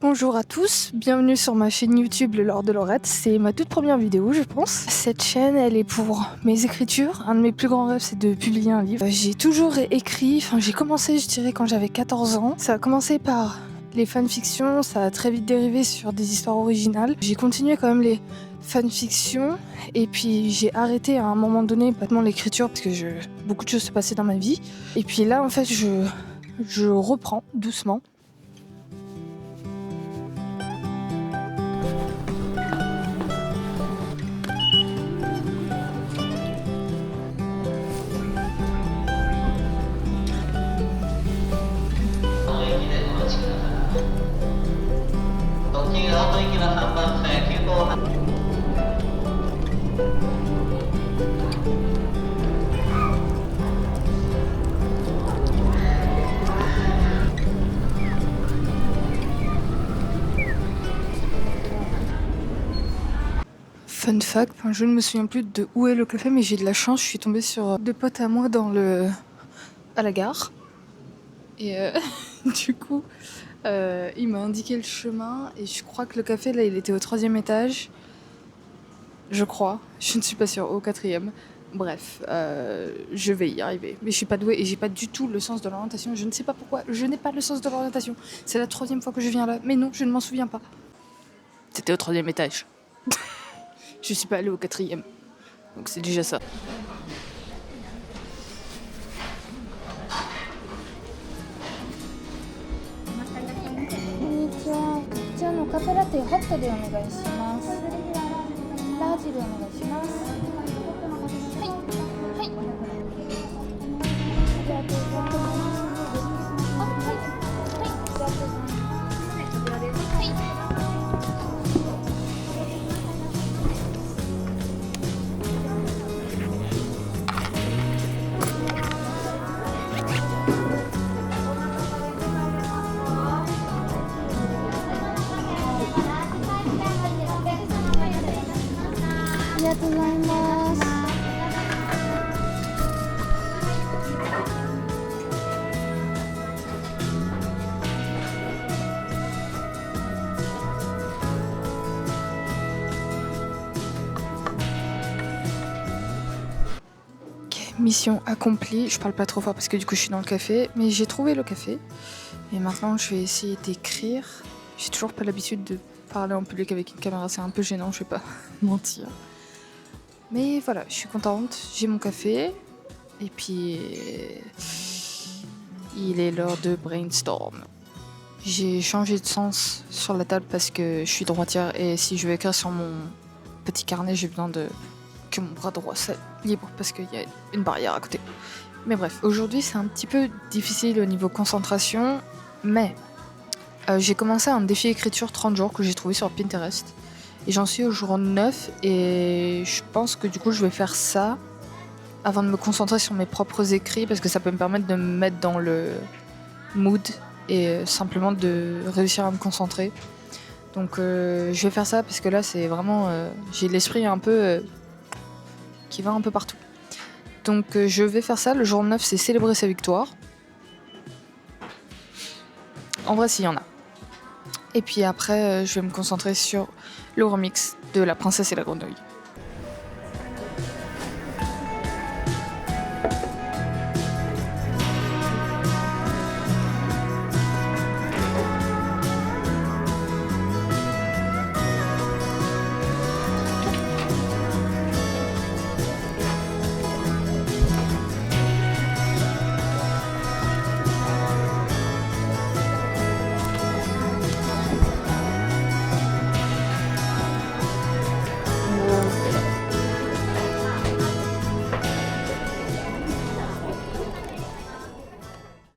Bonjour à tous, bienvenue sur ma chaîne YouTube Le Lord de Lorette. C'est ma toute première vidéo, je pense. Cette chaîne, elle est pour mes écritures. Un de mes plus grands rêves, c'est de publier un livre. J'ai toujours écrit, j'ai commencé, je dirais, quand j'avais 14 ans. Ça a commencé par les fanfictions, ça a très vite dérivé sur des histoires originales. J'ai continué quand même les fanfictions, et puis j'ai arrêté à un moment donné, pas tellement l'écriture, parce que beaucoup de choses se passaient dans ma vie. Et puis là, en fait, je reprends doucement. Fun fact, je ne me souviens plus de où est le café, mais j'ai de la chance, je suis tombée sur deux potes à moi à la gare. Et du coup, il m'a indiqué le chemin, et je crois que le café, là, il était au 3e étage. Je crois, je ne suis pas sûre, au 4e. Bref, je vais y arriver. Mais je suis pas douée et j'ai pas du tout le sens de l'orientation. Je ne sais pas pourquoi, je n'ai pas le sens de l'orientation. C'est la 3e fois que je viens là, mais non, je ne m'en souviens pas. C'était au 3e étage. Je suis pas allée au 4e. Donc c'est déjà ça. こんにちは。こちらのカフェラテホットでお願いします。ラージでお願いします。はい。はい。ありがとうございます。あ、はい。はい。ありがとうございます。はい。ありがとうございます。Mission accomplie. Je parle pas trop fort parce que du coup je suis dans le café, mais j'ai trouvé le café. Et maintenant je vais essayer d'écrire. J'ai toujours pas l'habitude de parler en public avec une caméra, c'est un peu gênant, je vais pas mentir. Mais voilà, je suis contente, j'ai mon café. Et puis il est l'heure de brainstorm. J'ai changé de sens sur la table parce que je suis droitière et si je veux écrire sur mon petit carnet, j'ai besoin que mon bras droit soit libre parce qu'il y a une barrière à côté. Mais bref, aujourd'hui c'est un petit peu difficile au niveau concentration, mais j'ai commencé un défi écriture 30 jours que j'ai trouvé sur Pinterest. Et j'en suis au jour 9 et je pense que du coup je vais faire ça avant de me concentrer sur mes propres écrits parce que ça peut me permettre de me mettre dans le mood et simplement de réussir à me concentrer. Donc je vais faire ça parce que là c'est vraiment... j'ai l'esprit un peu... qui va un peu partout. Donc je vais faire ça, le jour 9 c'est célébrer sa victoire. En vrai s'il y en a. Et puis après je vais me concentrer sur le remix de La Princesse et la Grenouille.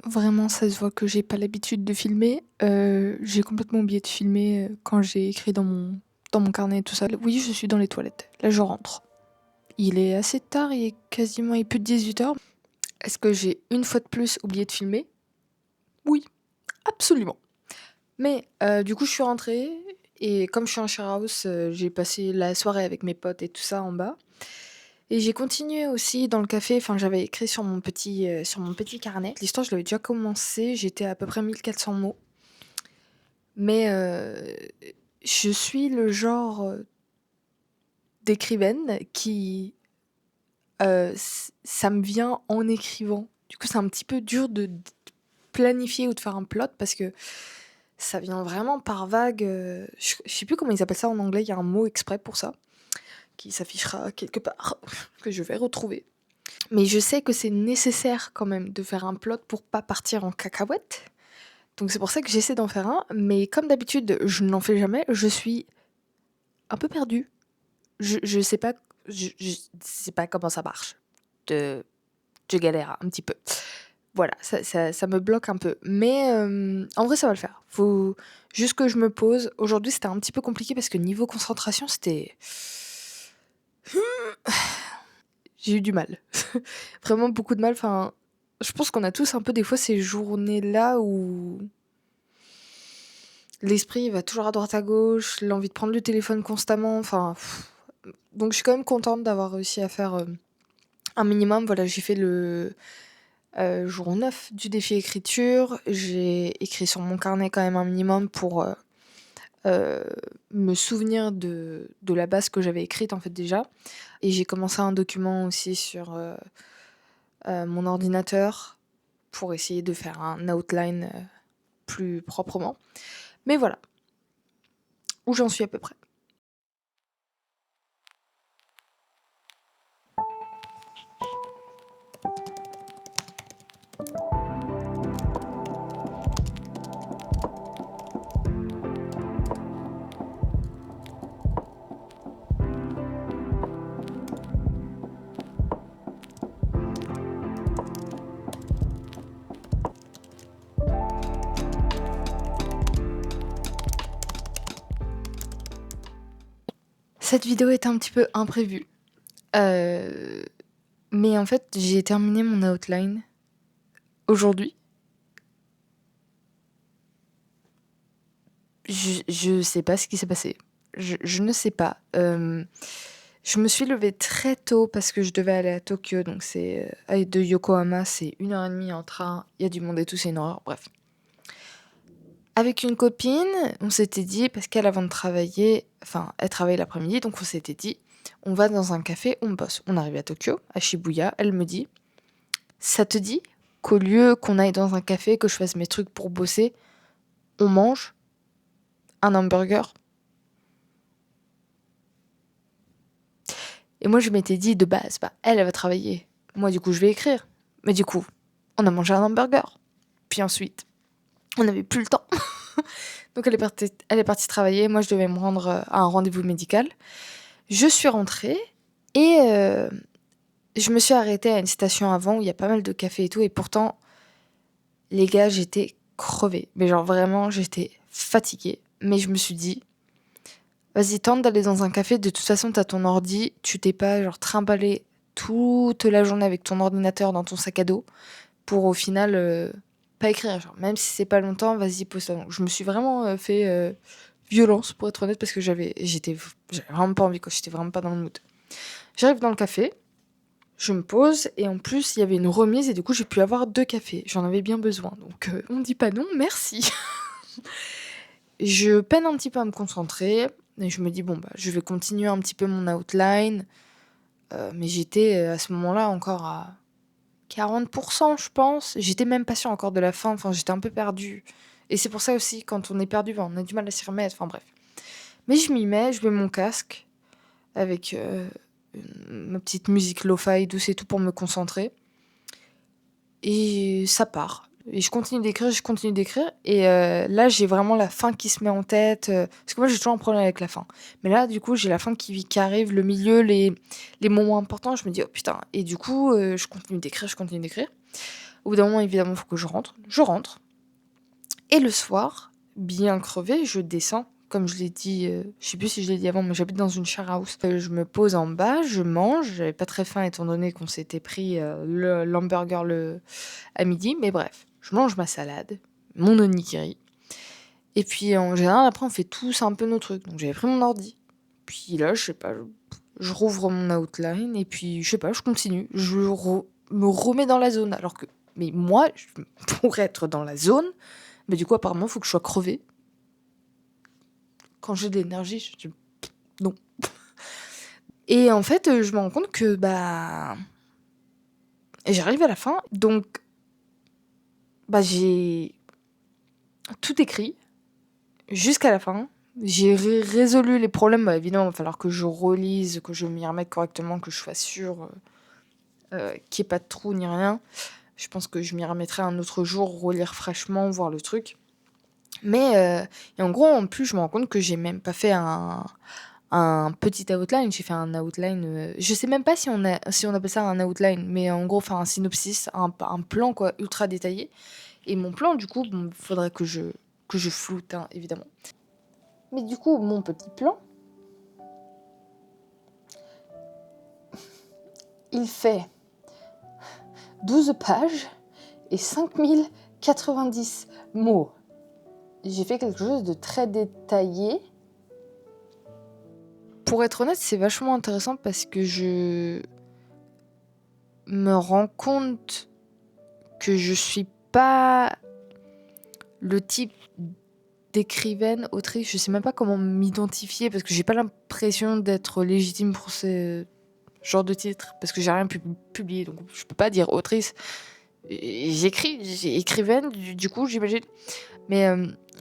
Vraiment, ça se voit que j'ai pas l'habitude de filmer. J'ai complètement oublié de filmer quand j'ai écrit dans mon carnet et tout ça. Oui, je suis dans les toilettes. Là, je rentre. Il est assez tard, il est plus de 18h. Est-ce que j'ai une fois de plus oublié de filmer ? Oui, absolument. Mais du coup, je suis rentrée et comme je suis en share house, j'ai passé la soirée avec mes potes et tout ça en bas. Et j'ai continué aussi dans le café, j'avais écrit sur mon petit carnet. L'histoire, je l'avais déjà commencé, j'étais à peu près 1400 mots. Mais je suis le genre d'écrivaine qui ça me vient en écrivant. Du coup, c'est un petit peu dur de planifier ou de faire un plot parce que ça vient vraiment par vague. Je sais plus comment ils appellent ça en anglais, il y a un mot exprès pour ça qui s'affichera quelque part, que je vais retrouver. Mais je sais que c'est nécessaire quand même de faire un plot pour pas partir en cacahuète. Donc c'est pour ça que j'essaie d'en faire un, mais comme d'habitude, je n'en fais jamais, je suis un peu perdue. Je sais pas, je sais pas comment ça marche. Je galère un petit peu. Voilà, ça me bloque un peu. Mais en vrai, ça va le faire. Faut juste que je me pose. Aujourd'hui, c'était un petit peu compliqué parce que niveau concentration, c'était... J'ai eu du mal. Vraiment beaucoup de mal. Enfin, je pense qu'on a tous un peu des fois ces journées-là où l'esprit va toujours à droite à gauche, l'envie de prendre le téléphone constamment. Enfin, donc je suis quand même contente d'avoir réussi à faire un minimum. Voilà, j'ai fait le jour 9 du défi écriture. J'ai écrit sur mon carnet quand même un minimum pour me souvenir de la base que j'avais écrite en fait déjà. Et j'ai commencé un document aussi sur mon ordinateur pour essayer de faire un outline plus proprement. Mais voilà, où j'en suis à peu près. Cette vidéo est un petit peu imprévue. Mais en fait, j'ai terminé mon outline aujourd'hui. Je sais pas ce qui s'est passé. Je ne sais pas. Je me suis levée très tôt parce que je devais aller à Tokyo. Donc c'est de Yokohama, c'est 1h30 en train. Il y a du monde et tout, c'est une horreur. Bref. Avec une copine, on s'était dit, parce qu'elle avant de travailler, enfin elle travaillait l'après-midi, donc on s'était dit, on va dans un café, on bosse. On arrive à Tokyo, à Shibuya, elle me dit, ça te dit qu'au lieu qu'on aille dans un café, que je fasse mes trucs pour bosser, on mange un hamburger? Et moi je m'étais dit de base, bah elle va travailler, moi du coup je vais écrire. Mais du coup, on a mangé un hamburger. Puis ensuite, on n'avait plus le temps. Donc elle est partie travailler, moi je devais me rendre à un rendez-vous médical. Je suis rentrée et je me suis arrêtée à une station avant où il y a pas mal de cafés et tout. Et pourtant, les gars, j'étais crevée. Mais genre vraiment, j'étais fatiguée. Mais je me suis dit, vas-y, tente d'aller dans un café. De toute façon, t'as ton ordi. Tu t'es pas genre trimballé toute la journée avec ton ordinateur dans ton sac à dos pour au final pas écrire. Genre, même si c'est pas longtemps, vas-y, pose ça. Donc, je me suis vraiment fait violence, pour être honnête, parce que j'avais vraiment pas envie, quoi. J'étais vraiment pas dans le mood. J'arrive dans le café, je me pose, et en plus, il y avait une remise, et du coup, j'ai pu avoir 2 cafés. J'en avais bien besoin, donc on dit pas non, merci. Je peine un petit peu à me concentrer, et je me dis, bon, bah, je vais continuer un petit peu mon outline, mais j'étais à ce moment-là encore à 40%, je pense. J'étais même pas sûre encore de la fin, enfin, j'étais un peu perdue. Et c'est pour ça aussi, quand on est perdu, ben, on a du mal à s'y remettre, enfin bref. Mais je m'y mets, je mets mon casque avec ma petite musique lo-fi douce et tout pour me concentrer. Et ça part. Et je continue d'écrire. Et là, j'ai vraiment la fin qui se met en tête. Parce que moi, j'ai toujours un problème avec la fin. Mais là, du coup, j'ai la fin qui arrive, le milieu, les moments importants. Je me dis, oh putain. Et du coup, je continue d'écrire. Au bout d'un moment, évidemment, il faut que je rentre. Je rentre. Et le soir, bien crevé, je descends. Comme je l'ai dit, je sais plus si je l'ai dit avant, mais j'habite dans une share house. Je me pose en bas, je mange. J'avais pas très faim étant donné qu'on s'était pris l'hamburger à midi. Mais bref, je mange ma salade, mon onigiri. Et puis en général, après, on fait tous un peu nos trucs. Donc j'avais pris mon ordi. Puis là, je sais pas, je rouvre mon outline. Et puis, je sais pas, je continue. Me remets dans la zone. Alors que, mais moi, pour être dans la zone, mais du coup, apparemment, il faut que je sois crevée. quand j'ai de l'énergie, je dis non. Et en fait, je me rends compte que j'arrive à la fin, donc j'ai tout écrit jusqu'à la fin. J'ai résolu les problèmes. Évidemment, il va falloir que je relise, que je m'y remette correctement, que je sois sûre qu'il n'y ait pas de trou ni rien. Je pense que je m'y remettrai un autre jour, relire fraîchement, voir le truc. Mais et en gros, en plus, je me rends compte que j'ai même pas fait un petit outline. J'ai fait un outline. Je sais même pas si on appelle ça un outline, mais en gros, enfin un synopsis, un plan quoi, ultra détaillé. Et mon plan, du coup, faudrait que je floute, hein, évidemment. Mais du coup, mon petit plan, il fait 12 pages et 5090 mots. J'ai fait quelque chose de très détaillé. Pour être honnête, c'est vachement intéressant parce que je me rends compte que je suis pas le type d'écrivaine, autrice, je sais même pas comment m'identifier parce que j'ai pas l'impression d'être légitime pour ce genre de titre parce que j'ai rien publié, donc je peux pas dire autrice. J'ai écrivaine, du coup, j'imagine. Mais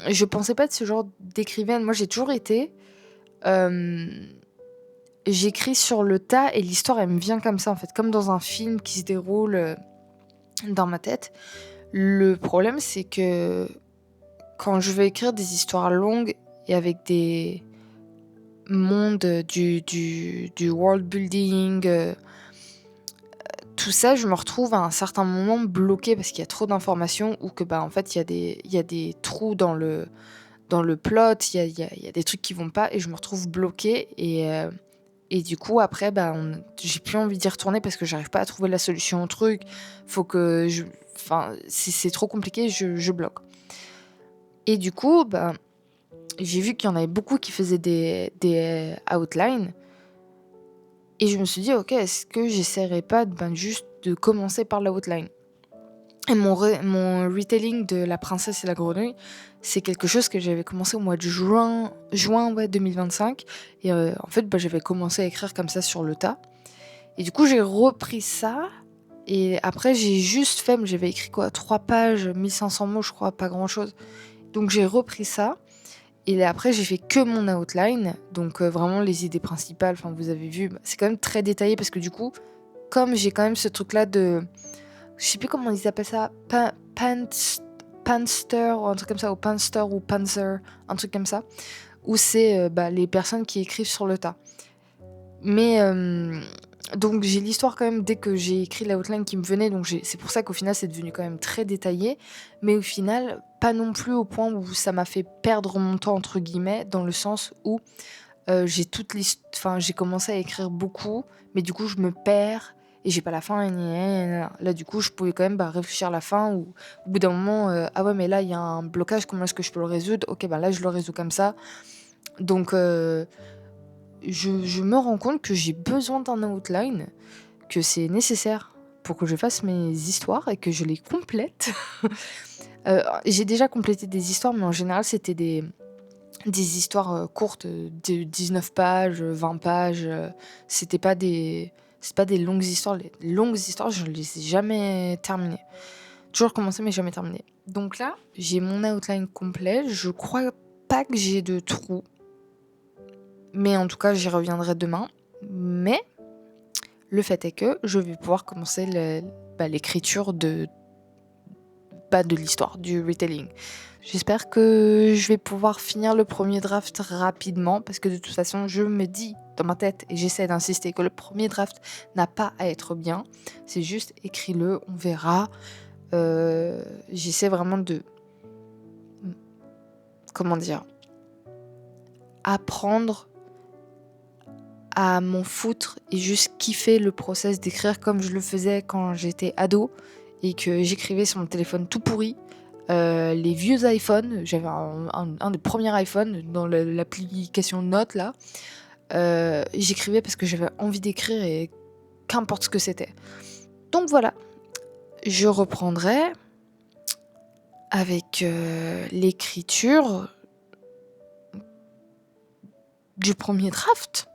je pensais pas de ce genre d'écrivaine. Moi, j'ai toujours été. J'écris sur le tas et l'histoire, elle me vient comme ça, en fait, comme dans un film qui se déroule dans ma tête. Le problème, c'est que quand je vais écrire des histoires longues et avec des mondes, du world building, tout ça, je me retrouve à un certain moment bloquée parce qu'il y a trop d'informations ou que en fait il y a des trous dans le plot, il y a des trucs qui vont pas et je me retrouve bloquée et du coup après j'ai plus envie d'y retourner parce que j'arrive pas à trouver la solution au truc. Faut que c'est trop compliqué, je bloque. Et du coup j'ai vu qu'il y en avait beaucoup qui faisaient des outlines. Et je me suis dit, ok, est-ce que j'essaierais pas juste de commencer par la outline? Et mon retelling de La Princesse et la Grenouille, c'est quelque chose que j'avais commencé au mois de juin 2025. Et en fait, j'avais commencé à écrire comme ça sur le tas. Et du coup, j'ai repris ça. Et après, j'avais écrit 3 pages, 1500 mots, je crois, pas grand-chose. Donc j'ai repris ça. Et après, j'ai fait que mon outline, donc vraiment les idées principales, vous avez vu, c'est quand même très détaillé parce que du coup, comme j'ai quand même ce truc-là de... Je sais plus comment ils appellent ça, panster ou un truc comme ça, ou panster ou panzer, un truc comme ça, où c'est les personnes qui écrivent sur le tas. Mais donc j'ai l'histoire quand même dès que j'ai écrit la outline qui me venait, donc c'est pour ça qu'au final c'est devenu quand même très détaillé, mais au final pas non plus au point où ça m'a fait perdre mon temps entre guillemets, dans le sens où j'ai commencé à écrire beaucoup, mais du coup je me perds et j'ai pas la fin. Là du coup je pouvais quand même réfléchir à la fin ou au bout d'un moment ah ouais mais là il y a un blocage, comment est-ce que je peux le résoudre? Ok là je le résous comme ça. Donc je me rends compte que j'ai besoin d'un outline, que c'est nécessaire pour que je fasse mes histoires et que je les complète. J'ai déjà complété des histoires, mais en général, c'était des histoires courtes, de 19 pages, 20 pages. C'est pas des longues histoires. Les longues histoires, je ne les ai jamais terminées. Toujours commencé, mais jamais terminé. Donc là, j'ai mon outline complet. Je crois pas que j'ai de trous. Mais en tout cas, j'y reviendrai demain. Mais le fait est que je vais pouvoir commencer l'écriture de l'histoire, du retelling. J'espère que je vais pouvoir finir le premier draft rapidement parce que de toute façon, je me dis dans ma tête et j'essaie d'insister que le premier draft n'a pas à être bien. C'est juste écris-le, on verra. J'essaie vraiment de... Comment dire? Apprendre à m'en foutre et juste kiffer le process d'écrire comme je le faisais quand j'étais ado et que j'écrivais sur mon téléphone tout pourri. Les vieux iPhones, j'avais un des premiers iPhones dans l'application Notes là. J'écrivais parce que j'avais envie d'écrire et qu'importe ce que c'était. Donc voilà, je reprendrai avec l'écriture du premier draft.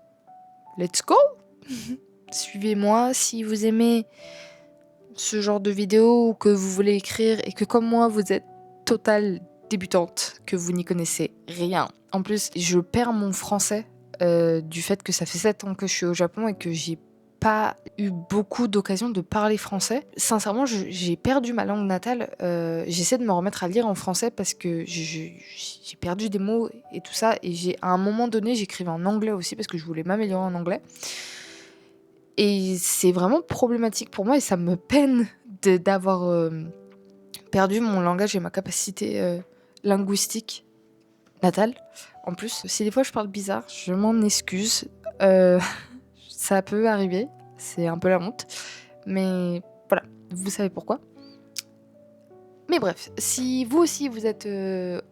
Let's go. Suivez-moi si vous aimez ce genre de vidéo ou que vous voulez écrire et que comme moi vous êtes totale débutante, que vous n'y connaissez rien. En plus, je perds mon français du fait que ça fait 7 ans que je suis au Japon et que j'ai pas eu beaucoup d'occasions de parler français. Sincèrement, j'ai perdu ma langue natale. J'essaie de me remettre à lire en français parce que j'ai perdu des mots et tout ça. Et à un moment donné, j'écrivais en anglais aussi parce que je voulais m'améliorer en anglais. Et c'est vraiment problématique pour moi et ça me peine d'avoir perdu mon langage et ma capacité linguistique natale. En plus, si des fois je parle bizarre, je m'en excuse. Ça peut arriver, c'est un peu la honte. Mais voilà, vous savez pourquoi. Mais bref, si vous aussi vous êtes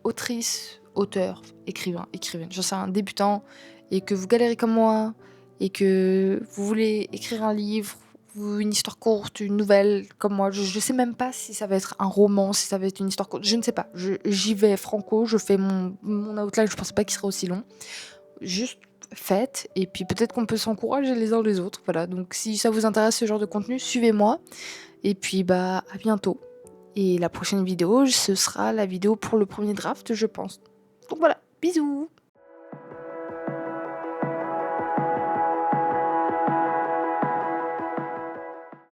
autrice, auteur, écrivaine, j'en sais un débutant, et que vous galérez comme moi, et que vous voulez écrire un livre, ou une histoire courte, une nouvelle, comme moi, je sais même pas si ça va être un roman, si ça va être une histoire courte, je ne sais pas. J'y vais franco, je fais mon outline, je pense pas qu'il sera aussi long. Juste faites, et puis peut-être qu'on peut s'encourager les uns les autres, voilà. Donc si ça vous intéresse ce genre de contenu, suivez-moi, et puis à bientôt. Et la prochaine vidéo, ce sera la vidéo pour le premier draft, je pense. Donc voilà, bisous!